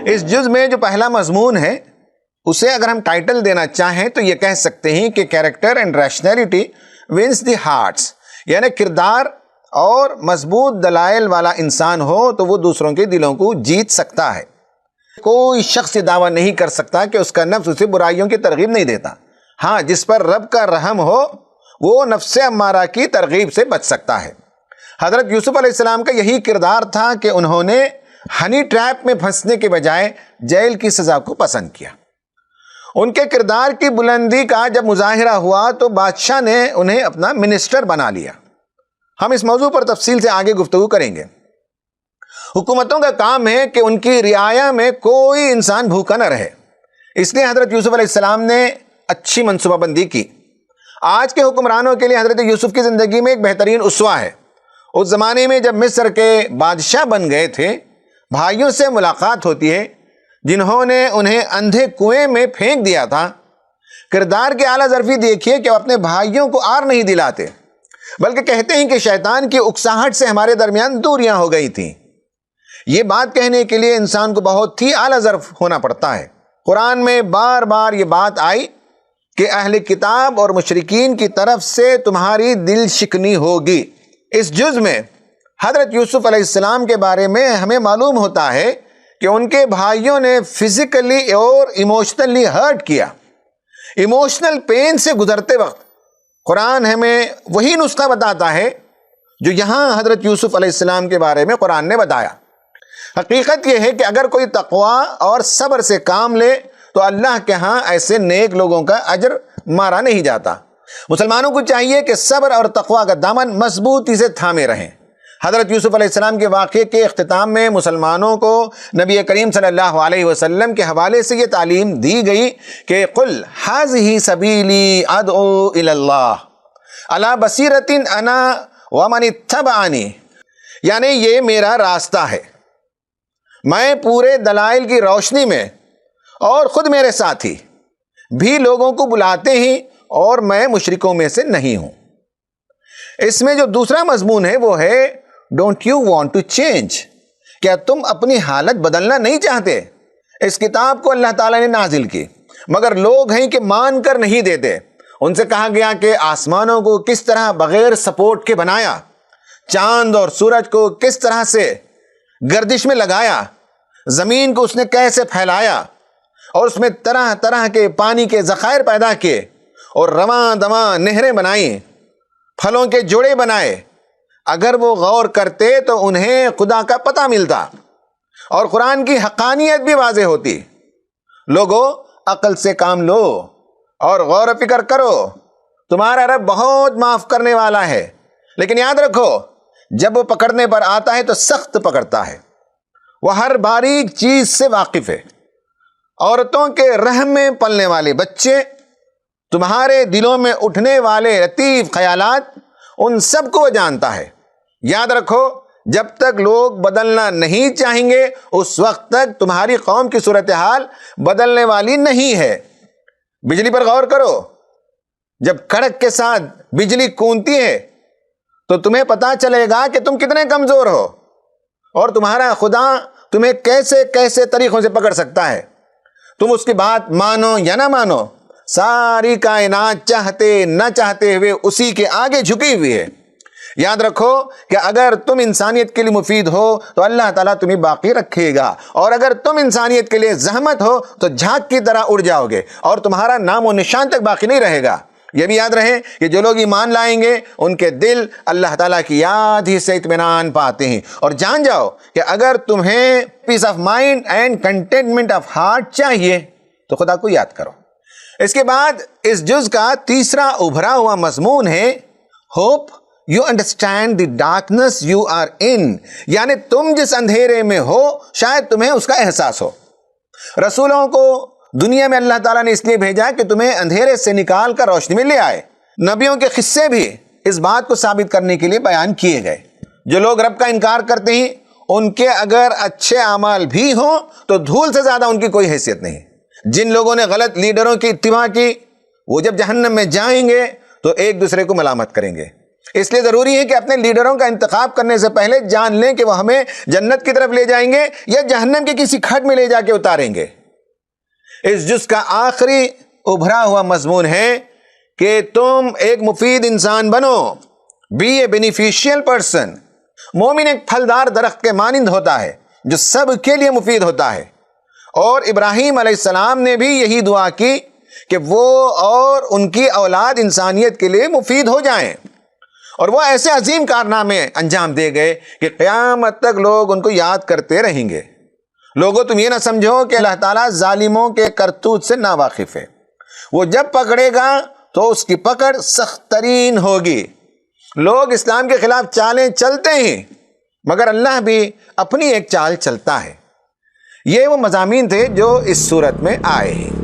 اس جز میں جو پہلا مضمون ہے اسے اگر ہم ٹائٹل دینا چاہیں تو یہ کہہ سکتے ہیں کہ character and rationality wins the hearts, یعنی کردار اور مضبوط دلائل والا انسان ہو تو وہ دوسروں کے دلوں کو جیت سکتا ہے۔ کوئی شخص یہ دعویٰ نہیں کر سکتا کہ اس کا نفس اسے برائیوں کی ترغیب نہیں دیتا۔ ہاں، جس پر رب کا رحم ہو وہ نفس امارہ کی ترغیب سے بچ سکتا ہے۔ حضرت یوسف علیہ السلام کا یہی کردار تھا کہ انہوں نے ہنی ٹریپ میں پھنسنے کے بجائے جیل کی سزا کو پسند کیا۔ ان کے کردار کی بلندی کا جب مظاہرہ ہوا تو بادشاہ نے انہیں اپنا منسٹر بنا لیا۔ ہم اس موضوع پر تفصیل سے آگے گفتگو کریں گے۔ حکومتوں کا کام ہے کہ ان کی رعایا میں کوئی انسان بھوکا نہ رہے، اس لیے حضرت یوسف علیہ السلام نے اچھی منصوبہ بندی کی۔ آج کے حکمرانوں کے لیے حضرت یوسف کی زندگی میں ایک بہترین اسوہ ہے۔ اس زمانے میں جب مصر کے بادشاہ بن گئے تھے، بھائیوں سے ملاقات ہوتی ہے جنہوں نے انہیں اندھے کنویں میں پھینک دیا تھا۔ کردار کی اعلیٰ ظرفی دیکھیے کہ وہ اپنے بھائیوں کو آر نہیں دلاتے، بلکہ کہتے ہیں کہ شیطان کی اکساہٹ سے ہمارے درمیان دوریاں ہو گئی تھیں۔ یہ بات کہنے کے لیے انسان کو بہت ہی اعلیٰ ظرف ہونا پڑتا ہے۔ قرآن میں بار بار یہ بات آئی کہ اہل کتاب اور مشرکین کی طرف سے تمہاری دل شکنی ہوگی۔ اس جز میں حضرت یوسف علیہ السلام کے بارے میں ہمیں معلوم ہوتا ہے کہ ان کے بھائیوں نے فزیکلی اور ایموشنلی ہرٹ کیا۔ ایموشنل پین سے گزرتے وقت قرآن ہمیں وہی نسخہ بتاتا ہے جو یہاں حضرت یوسف علیہ السلام کے بارے میں قرآن نے بتایا۔ حقیقت یہ ہے کہ اگر کوئی تقوی اور صبر سے کام لے تو اللہ کے ہاں ایسے نیک لوگوں کا اجر مارا نہیں جاتا۔ مسلمانوں کو چاہیے کہ صبر اور تقوی کا دامن مضبوطی سے تھامے رہیں۔ حضرت یوسف علیہ السلام کے واقعے کے اختتام میں مسلمانوں کو نبی کریم صلی اللہ علیہ وسلم کے حوالے سے یہ تعلیم دی گئی کہ قل ھذہ سبیلی ادعو الی اللہ علی بصیرۃ انا ومن اتبعنی، یعنی یہ میرا راستہ ہے، میں پورے دلائل کی روشنی میں اور خود میرے ساتھی بھی لوگوں کو بلاتے ہیں اور میں مشرکوں میں سے نہیں ہوں۔ اس میں جو دوسرا مضمون ہے وہ ہے don't you want to change, کیا تم اپنی حالت بدلنا نہیں چاہتے؟ اس کتاب کو اللہ تعالیٰ نے نازل کی مگر لوگ ہیں کہ مان کر نہیں دیتے۔ ان سے کہا گیا کہ آسمانوں کو کس طرح بغیر سپورٹ کے بنایا، چاند اور سورج کو کس طرح سے گردش میں لگایا، زمین کو اس نے کیسے پھیلایا اور اس میں طرح طرح کے پانی کے ذخائر پیدا کیے اور رواں دواں نہریں بنائیں، پھلوں کے جوڑے بنائے۔ اگر وہ غور کرتے تو انہیں خدا کا پتہ ملتا اور قرآن کی حقانیت بھی واضح ہوتی۔ لوگو، عقل سے کام لو اور غور و فکر کرو، تمہارا رب بہت معاف کرنے والا ہے، لیکن یاد رکھو جب وہ پکڑنے پر آتا ہے تو سخت پکڑتا ہے۔ وہ ہر باریک چیز سے واقف ہے۔ عورتوں کے رحم میں پلنے والے بچے، تمہارے دلوں میں اٹھنے والے لطیف خیالات، ان سب کو وہ جانتا ہے۔ یاد رکھو جب تک لوگ بدلنا نہیں چاہیں گے اس وقت تک تمہاری قوم کی صورتحال بدلنے والی نہیں ہے۔ بجلی پر غور کرو، جب کڑک کے ساتھ بجلی کونتی ہے تو تمہیں پتا چلے گا کہ تم کتنے کمزور ہو اور تمہارا خدا تمہیں کیسے کیسے طریقوں سے پکڑ سکتا ہے۔ تم اس کی بات مانو یا نہ مانو، ساری کائنات چاہتے نہ چاہتے ہوئے اسی کے آگے جھکی ہوئی ہے۔ یاد رکھو کہ اگر تم انسانیت کے لیے مفید ہو تو اللہ تعالیٰ تمہیں باقی رکھے گا، اور اگر تم انسانیت کے لیے زحمت ہو تو جھاگ کی طرح اڑ جاؤ گے اور تمہارا نام و نشان تک باقی نہیں رہے گا۔ یہ بھی یاد رہے کہ جو لوگ ایمان لائیں گے ان کے دل اللہ تعالیٰ کی یاد ہی سے اطمینان پاتے ہیں۔ اور جان جاؤ کہ اگر تمہیں peace of mind and contentment of heart چاہیے تو خدا کو یاد کرو۔ اس کے بعد اس جز کا تیسرا ابھرا ہوا مضمون ہے hope you understand the darkness you are in, یعنی تم جس اندھیرے میں ہو شاید تمہیں اس کا احساس ہو۔ رسولوں کو دنیا میں اللہ تعالیٰ نے اس لیے بھیجا کہ تمہیں اندھیرے سے نکال کر روشنی میں لے آئے۔ نبیوں کے قصے بھی اس بات کو ثابت کرنے کے لیے بیان کیے گئے۔ جو لوگ رب کا انکار کرتے ہیں ان کے اگر اچھے اعمال بھی ہوں تو دھول سے زیادہ ان کی کوئی حیثیت نہیں۔ جن لوگوں نے غلط لیڈروں کی اتباع کی وہ جب جہنم میں جائیں گے تو ایک دوسرے کو ملامت کریں گے۔ اس لیے ضروری ہے کہ اپنے لیڈروں کا انتخاب کرنے سے پہلے جان لیں کہ وہ ہمیں جنت کی طرف لے جائیں گے یا جہنم کے کسی کھڈ میں لے جا کے اتاریں گے۔ اس جز کا آخری ابھرا ہوا مضمون ہے کہ تم ایک مفید انسان بنو، بی اے بینیفیشیل پرسن۔ مومن ایک پھلدار درخت کے مانند ہوتا ہے جو سب کے لیے مفید ہوتا ہے، اور ابراہیم علیہ السلام نے بھی یہی دعا کی کہ وہ اور ان کی اولاد انسانیت کے لیے مفید ہو جائیں، اور وہ ایسے عظیم کارنامے انجام دے گئے کہ قیامت تک لوگ ان کو یاد کرتے رہیں گے۔ لوگوں تم یہ نہ سمجھو کہ اللہ تعالیٰ ظالموں کے کرتوت سے ناواقف ہے، وہ جب پکڑے گا تو اس کی پکڑ سخت ترین ہوگی۔ لوگ اسلام کے خلاف چالیں چلتے ہیں، مگر اللہ بھی اپنی ایک چال چلتا ہے۔ یہ وہ مضامین تھے جو اس صورت میں آئے ہیں۔